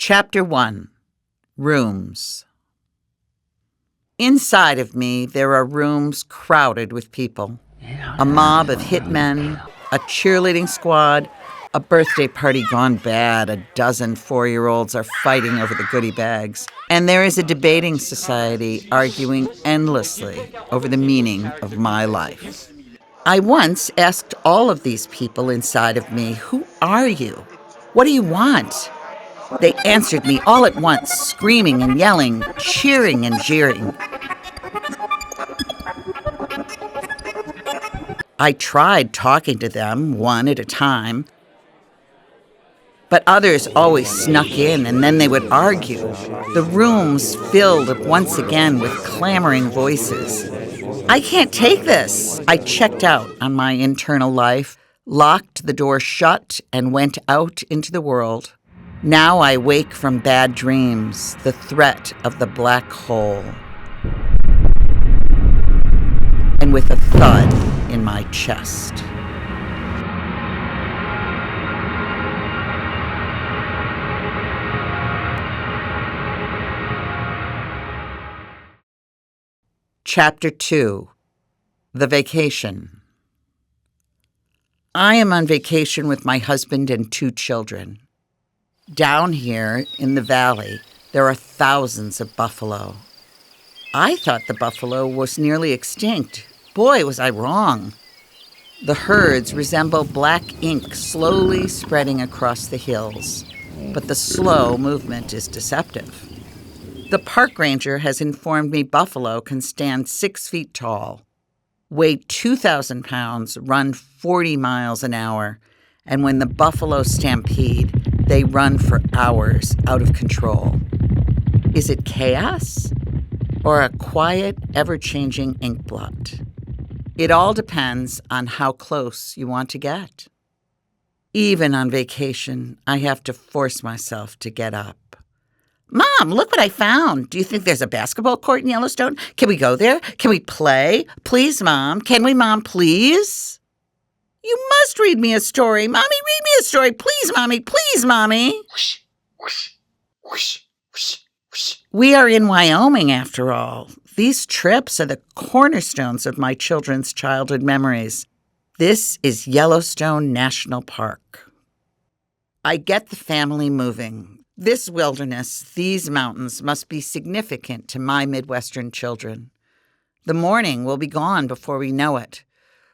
Chapter 1. Rooms. Inside of me, there are rooms crowded with people. A mob of hitmen, a cheerleading squad, a birthday party gone bad. A dozen 4-year-olds are fighting over the goodie bags. And there is a debating society arguing endlessly over the meaning of my life. I once asked all of these people inside of me, "Who are you? What do you want?" They answered me all at once, screaming and yelling, cheering and jeering. I tried talking to them one at a time, but others always snuck in, and then they would argue. The rooms filled once again with clamoring voices. I can't take this. I checked out on my internal life, locked the door shut, and went out into the world. Now I wake from bad dreams, the threat of the black hole, and with a thud in my chest. Chapter 2. The Vacation. I am on vacation with my husband and 2 children. Down here in the valley, there are thousands of buffalo. I thought the buffalo was nearly extinct. Boy, was I wrong. The herds resemble black ink slowly spreading across the hills, but the slow movement is deceptive. The park ranger has informed me buffalo can stand 6 feet tall, weigh 2,000 pounds, run 40 miles an hour, and when the buffalo stampede, they run for hours out of control. Is it chaos or a quiet, ever-changing ink blot? It all depends on how close you want to get. Even on vacation, I have to force myself to get up. "Mom, look what I found. Do you think there's a basketball court in Yellowstone? Can we go there? Can we play? Please, Mom. Can we, Mom, please?" "You must read me a story. Mommy, read me a story. Please, Mommy. Please, Mommy." Whoosh, whoosh, whoosh, whoosh, whoosh. We are in Wyoming, after all. These trips are the cornerstones of my children's childhood memories. This is Yellowstone National Park. I get the family moving. This wilderness, these mountains must be significant to my Midwestern children. The morning will be gone before we know it.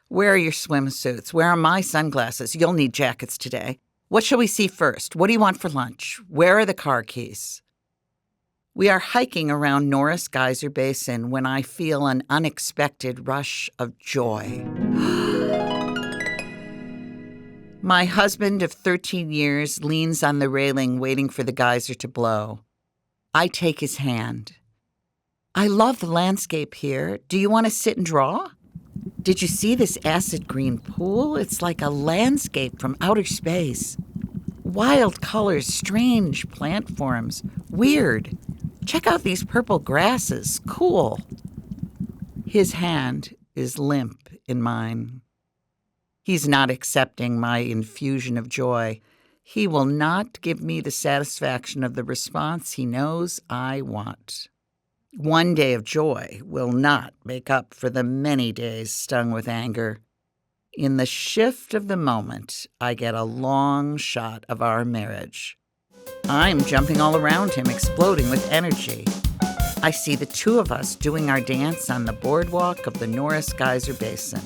Where are your swimsuits? Where are my sunglasses? You'll need jackets today. What shall we see first? What do you want for lunch? Where are the car keys? We are hiking around Norris Geyser Basin when I feel an unexpected rush of joy. My husband of 13 years leans on the railing waiting for the geyser to blow. I take his hand. "I love the landscape here. Do you want to sit and draw? Did you see this acid green pool? It's like a landscape from outer space. Wild colors, strange plant forms. Weird. Check out these purple grasses. Cool." His hand is limp in mine. He's not accepting my infusion of joy. He will not give me the satisfaction of the response he knows I want. One day of joy will not make up for the many days stung with anger. In the shift of the moment, I get a long shot of our marriage. I'm jumping all around him, exploding with energy. I see the 2 of us doing our dance on the boardwalk of the Norris Geyser Basin.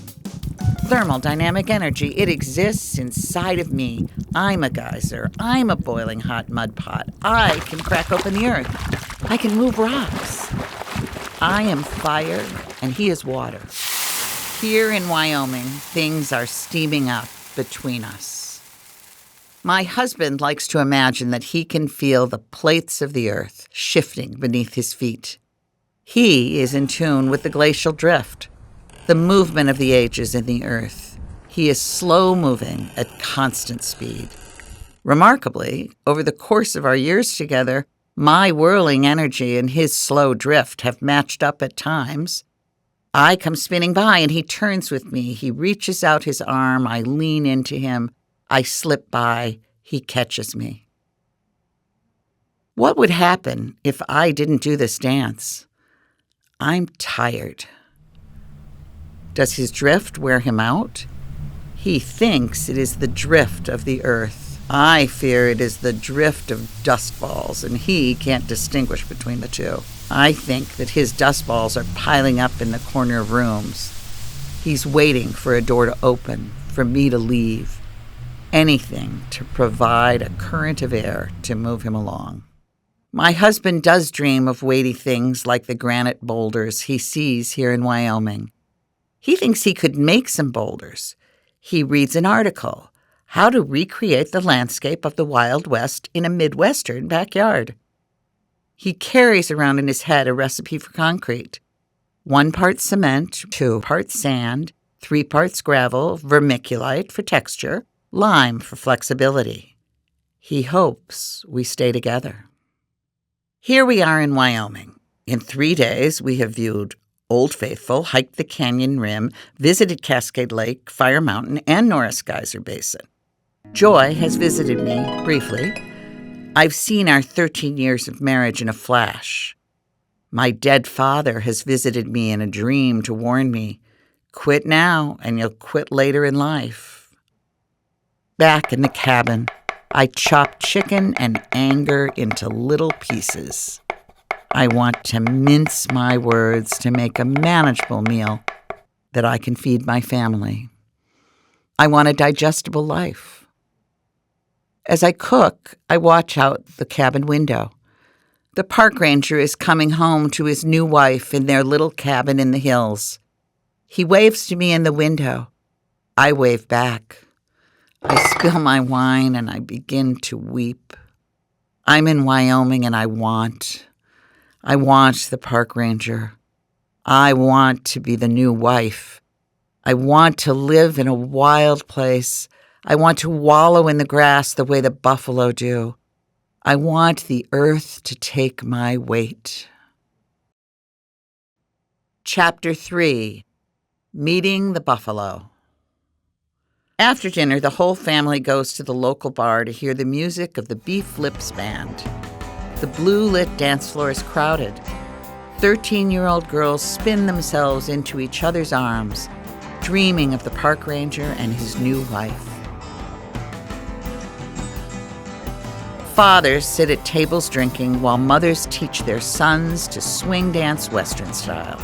Thermodynamic energy, it exists inside of me. I'm a geyser. I'm a boiling hot mud pot. I can crack open the earth. I can move rocks. I am fire, and he is water. Here in Wyoming, things are steaming up between us. My husband likes to imagine that he can feel the plates of the earth shifting beneath his feet. He is in tune with the glacial drift, the movement of the ages in the earth. He is slow-moving at constant speed. Remarkably, over the course of our years together, my whirling energy and his slow drift have matched up at times. I come spinning by, and he turns with me. He reaches out his arm. I lean into him. I slip by. He catches me. What would happen if I didn't do this dance? I'm tired. Does his drift wear him out? He thinks it is the drift of the earth. I fear it is the drift of dust balls, and he can't distinguish between the two. I think that his dust balls are piling up in the corner of rooms. He's waiting for a door to open, for me to leave. Anything to provide a current of air to move him along. My husband does dream of weighty things like the granite boulders he sees here in Wyoming. He thinks he could make some boulders. He reads an article, How to Recreate the Landscape of the Wild West in a Midwestern Backyard. He carries around in his head a recipe for concrete. 1 part cement, 2 parts sand, 3 parts gravel, vermiculite for texture, lime for flexibility. He hopes we stay together. Here we are in Wyoming. In 3 days, we have viewed Old Faithful, hiked the canyon rim, visited Cascade Lake, Fire Mountain, and Norris Geyser Basin. Joy has visited me briefly. I've seen our 13 years of marriage in a flash. My dead father has visited me in a dream to warn me, quit now and you'll quit later in life. Back in the cabin, I chop chicken and anger into little pieces. I want to mince my words to make a manageable meal that I can feed my family. I want a digestible life. As I cook, I watch out the cabin window. The park ranger is coming home to his new wife in their little cabin in the hills. He waves to me in the window. I wave back. I spill my wine and I begin to weep. I'm in Wyoming and I want the park ranger. I want to be the new wife. I want to live in a wild place. I want to wallow in the grass the way the buffalo do. I want the earth to take my weight. Chapter 3. Meeting the Buffalo. After dinner, the whole family goes to the local bar to hear the music of the Beef Lips Band. The blue-lit dance floor is crowded. 13-year-old girls spin themselves into each other's arms, dreaming of the park ranger and his new wife. Fathers sit at tables drinking while mothers teach their sons to swing dance Western style.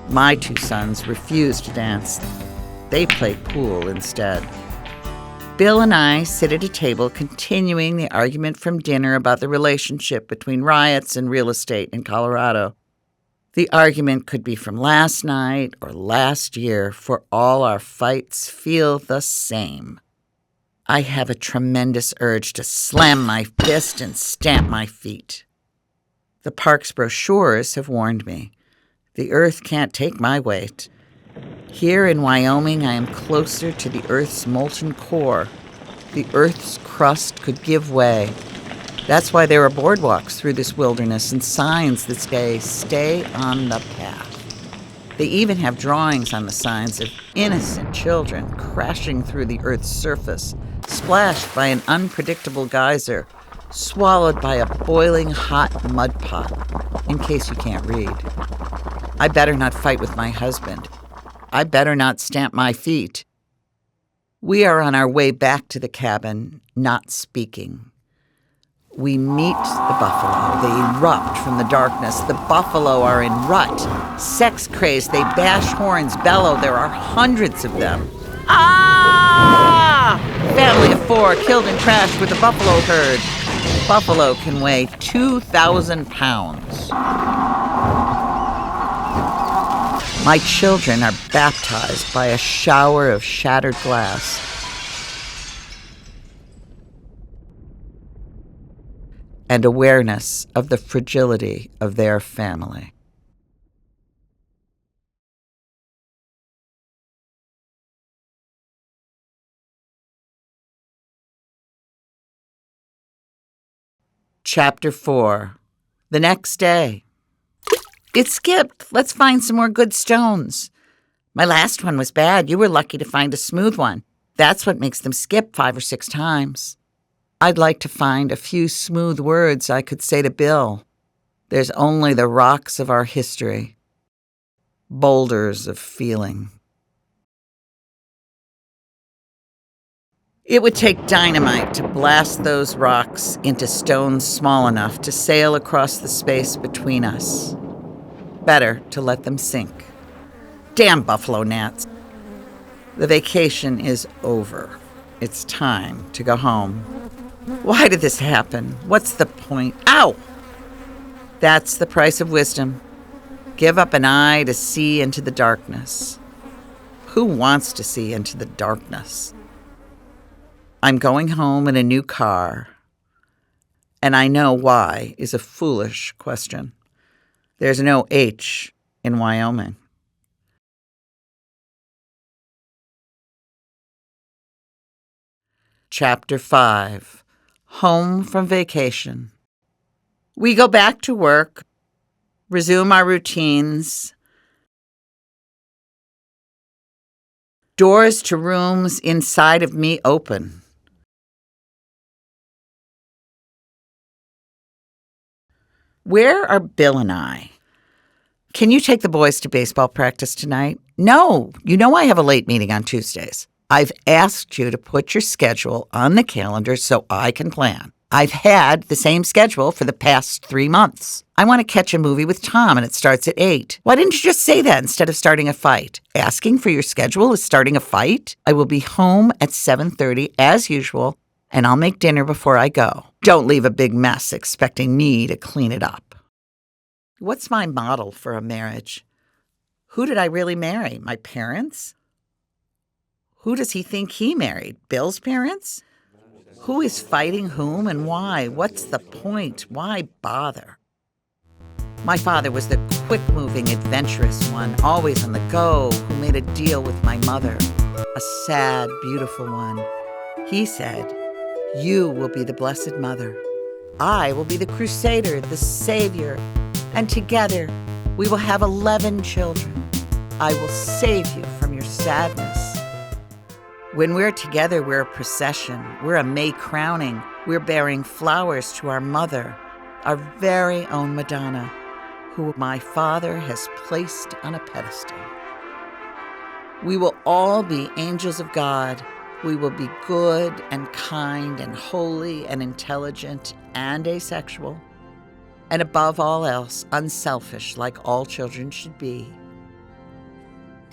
My 2 sons refuse to dance. They play pool instead. Bill and I sit at a table continuing the argument from dinner about the relationship between riots and real estate in Colorado. The argument could be from last night or last year, for all our fights feel the same. I have a tremendous urge to slam my fist and stamp my feet. The park's brochures have warned me. The earth can't take my weight. Here in Wyoming, I am closer to the earth's molten core. The earth's crust could give way. That's why there are boardwalks through this wilderness and signs that say, "Stay on the path." They even have drawings on the signs of innocent children crashing through the earth's surface, splashed by an unpredictable geyser, swallowed by a boiling hot mud pot, in case you can't read. I better not fight with my husband. I better not stamp my feet. We are on our way back to the cabin, not speaking. We meet the buffalo. They erupt from the darkness. The buffalo are in rut. Sex-crazed, they bash horns, bellow. There are hundreds of them. Ah! Family of 4 killed and trashed with the buffalo herd. Buffalo can weigh 2,000 pounds. My children are baptized by a shower of shattered glass. And awareness of the fragility of their family. Chapter 4. The next day. It skipped. Let's find some more good stones. My last one was bad. You were lucky to find a smooth one. That's what makes them skip 5 or 6 times. I'd like to find a few smooth words I could say to Bill. There's only the rocks of our history, boulders of feeling. It would take dynamite to blast those rocks into stones small enough to sail across the space between us. Better to let them sink. Damn buffalo gnats. The vacation is over. It's time to go home. Why did this happen? What's the point? Ow! That's the price of wisdom. Give up an eye to see into the darkness. Who wants to see into the darkness? I'm going home in a new car, and I know why is a foolish question. There's no H in Wyoming. Chapter 5. Home from Vacation. We go back to work, resume our routines. Doors to rooms inside of me open. Where are Bill and I? Can you take the boys to baseball practice tonight? No, you know I have a late meeting on Tuesdays. I've asked you to put your schedule on the calendar so I can plan. I've had the same schedule for the past 3 months. I want to catch a movie with Tom and it starts at 8. Why didn't you just say that instead of starting a fight? Asking for your schedule is starting a fight? I will be home at 7:30 as usual, and I'll make dinner before I go. Don't leave a big mess expecting me to clean it up. What's my model for a marriage? Who did I really marry? My parents? Who does he think he married? Bill's parents? Who is fighting whom and why? What's the point? Why bother? My father was the quick-moving, adventurous one, always on the go, who made a deal with my mother, a sad, beautiful one. He said, "You will be the Blessed Mother. I will be the Crusader, the Savior, and together we will have 11 children. I will save you from your sadness." When we're together, we're a procession. We're a May crowning. We're bearing flowers to our mother, our very own Madonna, who my father has placed on a pedestal. We will all be angels of God. We will be good and kind and holy and intelligent and asexual, and above all else, unselfish like all children should be.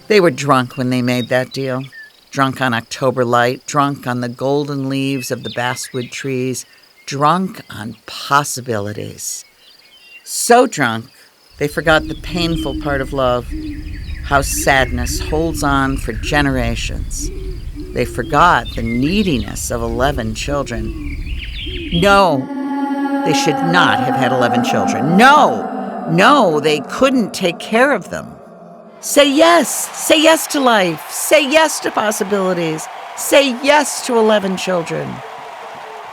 They were drunk when they made that deal. Drunk on October light, drunk on the golden leaves of the basswood trees, drunk on possibilities. So drunk, they forgot the painful part of love, how sadness holds on for generations. They forgot the neediness of 11 children. No, they should not have had 11 children. No, they couldn't take care of them. Say yes to life, say yes to possibilities, say yes to 11 children.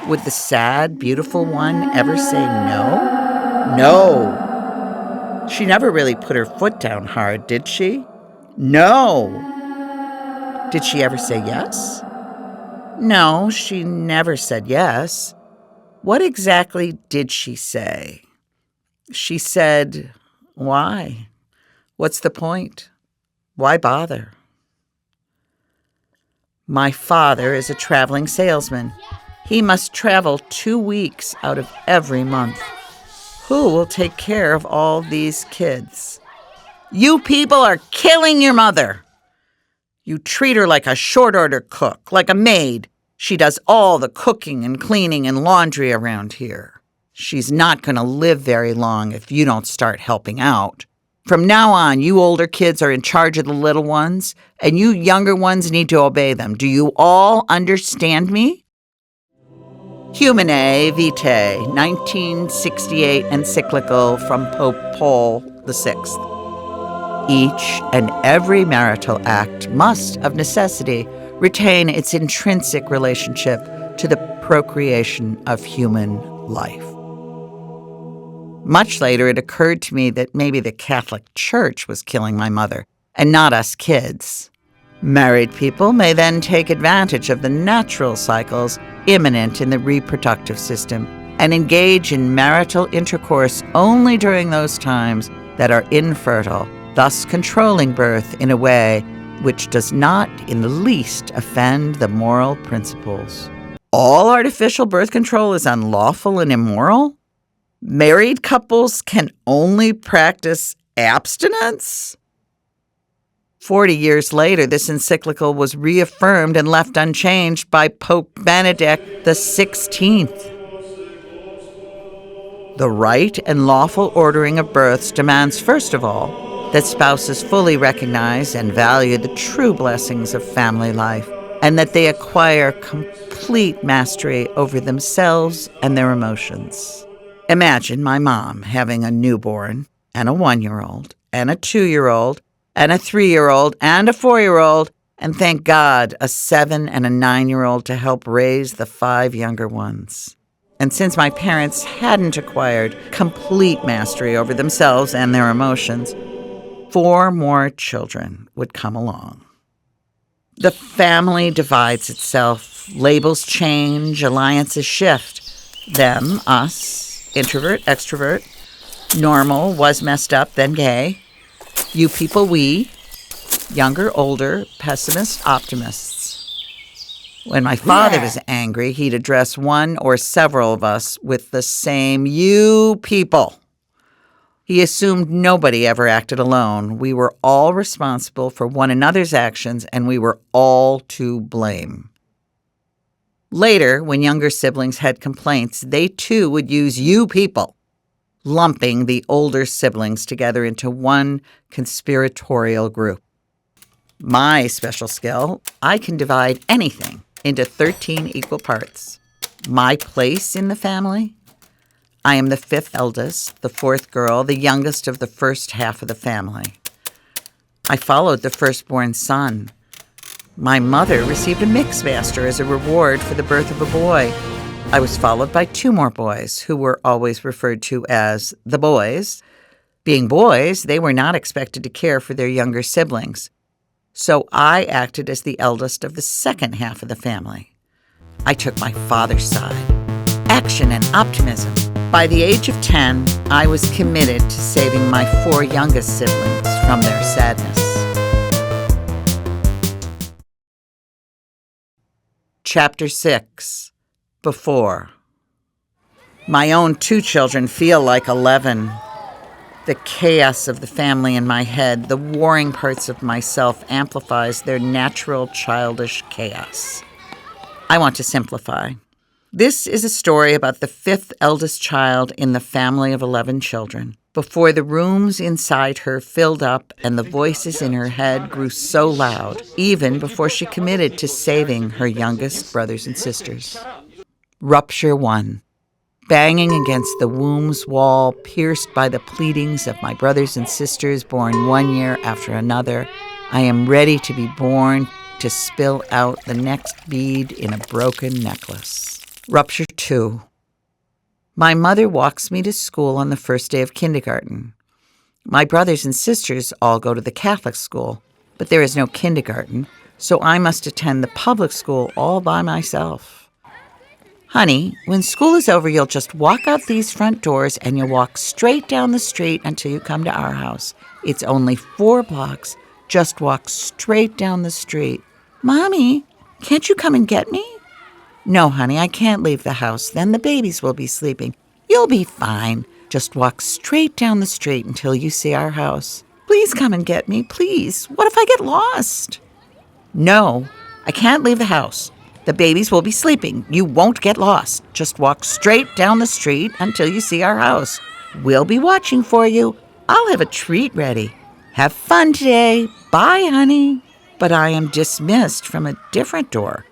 Would the sad, beautiful one ever say no? No. She never really put her foot down hard, did she? No. Did she ever say yes? No, she never said yes. What exactly did she say? She said, why? What's the point? Why bother? My father is a traveling salesman. He must travel 2 weeks out of every month. Who will take care of all these kids? You people are killing your mother. You treat her like a short-order cook, like a maid. She does all the cooking and cleaning and laundry around here. She's not going to live very long if you don't start helping out. From now on, you older kids are in charge of the little ones, and you younger ones need to obey them. Do you all understand me? Humanae Vitae, 1968 encyclical from Pope Paul VI. Each and every marital act must, of necessity, retain its intrinsic relationship to the procreation of human life. Much later, it occurred to me that maybe the Catholic Church was killing my mother, and not us kids. Married people may then take advantage of the natural cycles imminent in the reproductive system and engage in marital intercourse only during those times that are infertile, thus controlling birth in a way which does not in the least offend the moral principles. All artificial birth control is unlawful and immoral? Married couples can only practice abstinence? 40 years later, this encyclical was reaffirmed and left unchanged by Pope Benedict XVI. The right and lawful ordering of births demands, first of all, that spouses fully recognize and value the true blessings of family life, and that they acquire complete mastery over themselves and their emotions. Imagine my mom having a newborn, and a 1-year-old, and a 2-year-old, and a 3-year-old, and a 4-year-old, and thank God, a 7 and a 9-year-old to help raise the 5 younger ones. And since my parents hadn't acquired complete mastery over themselves and their emotions, 4 more children would come along. The family divides itself, labels change, alliances shift. Them, us, introvert, extrovert, normal, was messed up, then gay. You people, we, younger, older, pessimists, optimists. When my father was angry, he'd address one or several of us with the same "you people." He assumed nobody ever acted alone. We were all responsible for one another's actions, and we were all to blame. Later, when younger siblings had complaints, they too would use "you people," lumping the older siblings together into one conspiratorial group. My special skill, I can divide anything into 13 equal parts. My place in the family? I am the 5th eldest, the 4th girl, the youngest of the first half of the family. I followed the firstborn son. My mother received a mixmaster as a reward for the birth of a boy. I was followed by 2 more boys, who were always referred to as the boys. Being boys, they were not expected to care for their younger siblings. So I acted as the eldest of the second half of the family. I took my father's side. Action and optimism. By the age of 10, I was committed to saving my 4 youngest siblings from their sadness. Chapter 6. Before. My own 2 children feel like 11. The chaos of the family in my head, the warring parts of myself, amplifies their natural childish chaos. I want to simplify. This is a story about the 5th eldest child in the family of 11 children. Before the rooms inside her filled up and the voices in her head grew so loud, even before she committed to saving her youngest brothers and sisters. Rupture 1. Banging against the womb's wall, pierced by the pleadings of my brothers and sisters born 1 year after another, I am ready to be born to spill out the next bead in a broken necklace. Rupture 2. My mother walks me to school on the first day of kindergarten. My brothers and sisters all go to the Catholic school, but there is no kindergarten, so I must attend the public school all by myself. Honey, when school is over, you'll just walk out these front doors and you'll walk straight down the street until you come to our house. It's only 4 blocks. Just walk straight down the street. Mommy, can't you come and get me? No, honey, I can't leave the house. Then the babies will be sleeping. You'll be fine. Just walk straight down the street until you see our house. Please come and get me, please. What if I get lost? No, I can't leave the house. The babies will be sleeping. You won't get lost. Just walk straight down the street until you see our house. We'll be watching for you. I'll have a treat ready. Have fun today. Bye, honey. But I am dismissed from a different door.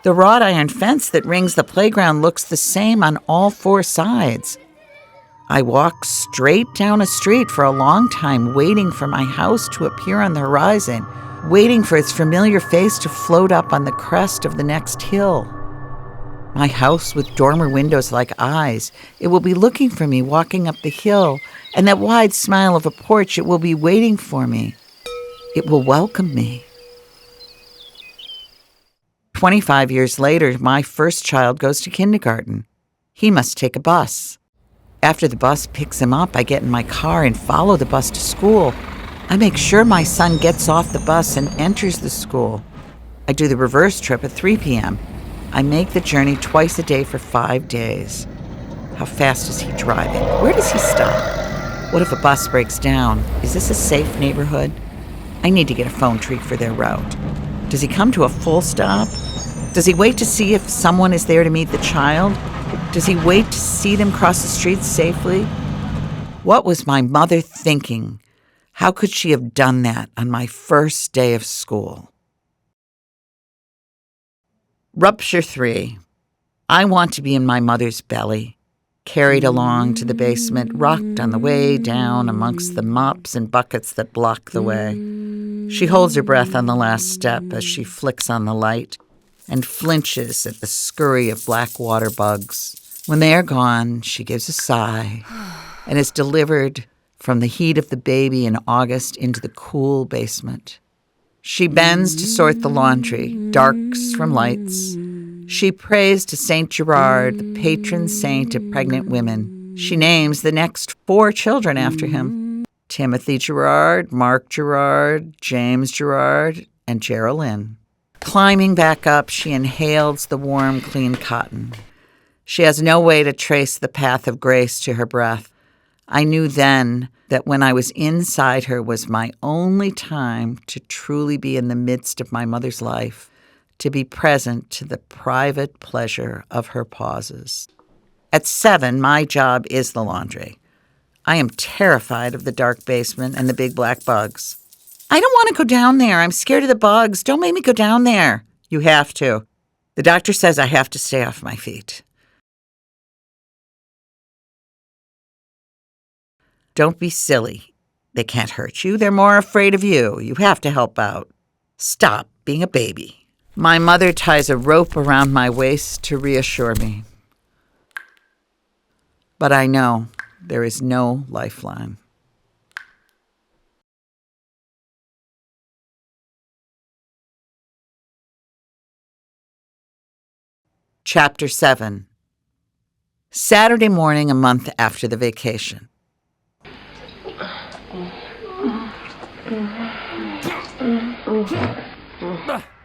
The wrought iron fence that rings the playground looks the same on all 4 sides. I walk straight down a street for a long time, waiting for my house to appear on the horizon, waiting for its familiar face to float up on the crest of the next hill. My house with dormer windows like eyes, it will be looking for me walking up the hill, and that wide smile of a porch, it will be waiting for me. It will welcome me. 25 years later, my first child goes to kindergarten. He must take a bus. After the bus picks him up, I get in my car and follow the bus to school. I make sure my son gets off the bus and enters the school. I do the reverse trip at 3 p.m. I make the journey twice a day for 5 days. How fast is he driving? Where does he stop? What if a bus breaks down? Is this a safe neighborhood? I need to get a phone tree for their route. Does he come to a full stop? Does he wait to see if someone is there to meet the child? Does he wait to see them cross the street safely? What was my mother thinking? How could she have done that on my first day of school? Rupture 3. I want to be in my mother's belly, carried along to the basement, rocked on the way down amongst the mops and buckets that block the way. She holds her breath on the last step as she flicks on the light and flinches at the scurry of black water bugs. When they are gone, she gives a sigh and is delivered from the heat of the baby in August into the cool basement. She bends to sort the laundry, darks from lights. She prays to Saint Gerard, the patron saint of pregnant women. She names the next 4 children after him: Timothy Gerard, Mark Gerard, James Gerard, and Geraldine. Climbing back up, she inhales the warm, clean cotton. She has no way to trace the path of grace to her breath. I knew then that when I was inside her was my only time to truly be in the midst of my mother's life, to be present to the private pleasure of her pauses. At 7, my job is the laundry. I am terrified of the dark basement and the big black bugs. I don't want to go down there. I'm scared of the bugs. Don't make me go down there. You have to. The doctor says I have to stay off my feet. Don't be silly. They can't hurt you. They're more afraid of you. You have to help out. Stop being a baby. My mother ties a rope around my waist to reassure me. But I know there is no lifeline. Chapter 7. Saturday morning, a month after the vacation.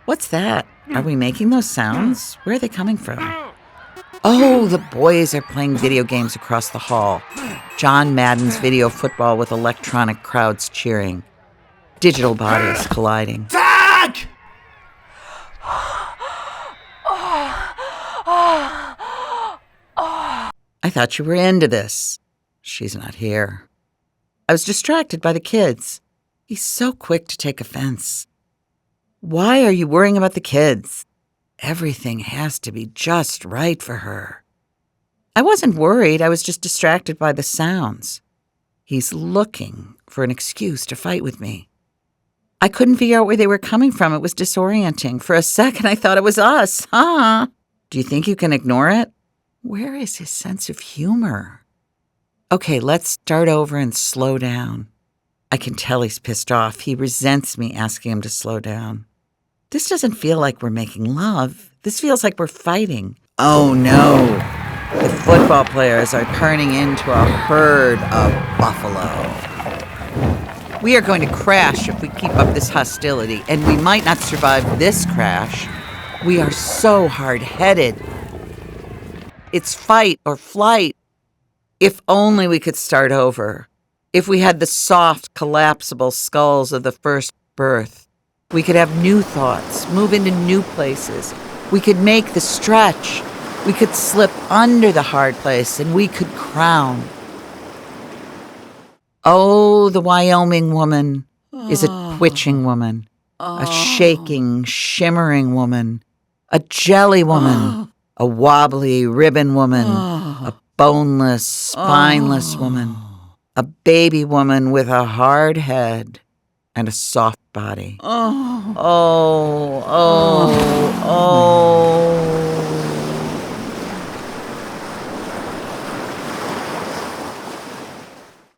What's that? Are we making those sounds? Where are they coming from? Oh, the boys are playing video games across the hall. John Madden's video football with electronic crowds cheering. Digital bodies colliding. Tag! I thought you were into this. She's not here. I was distracted by the kids. He's so quick to take offense. Why are you worrying about the kids? Everything has to be just right for her. I wasn't worried. I was just distracted by the sounds. He's looking for an excuse to fight with me. I couldn't figure out where they were coming from. It was disorienting. For a second, I thought it was us. Huh? Do you think you can ignore it? Where is his sense of humor? Okay, let's start over and slow down. I can tell he's pissed off. He resents me asking him to slow down. This doesn't feel like we're making love. This feels like we're fighting. Oh no! The football players are turning into a herd of buffalo. We are going to crash if we keep up this hostility, and we might not survive this crash. We are so hard-headed. It's fight or flight. If only we could start over. If we had the soft, collapsible skulls of the first birth. We could have new thoughts, move into new places. We could make the stretch. We could slip under the hard place, and we could crown. Oh, the Whyoming woman is a twitching woman, a shaking, shimmering woman, a jelly woman, a wobbly ribbon woman, a boneless, spineless woman, a baby woman with a hard head and a soft body. Oh, oh, oh, oh.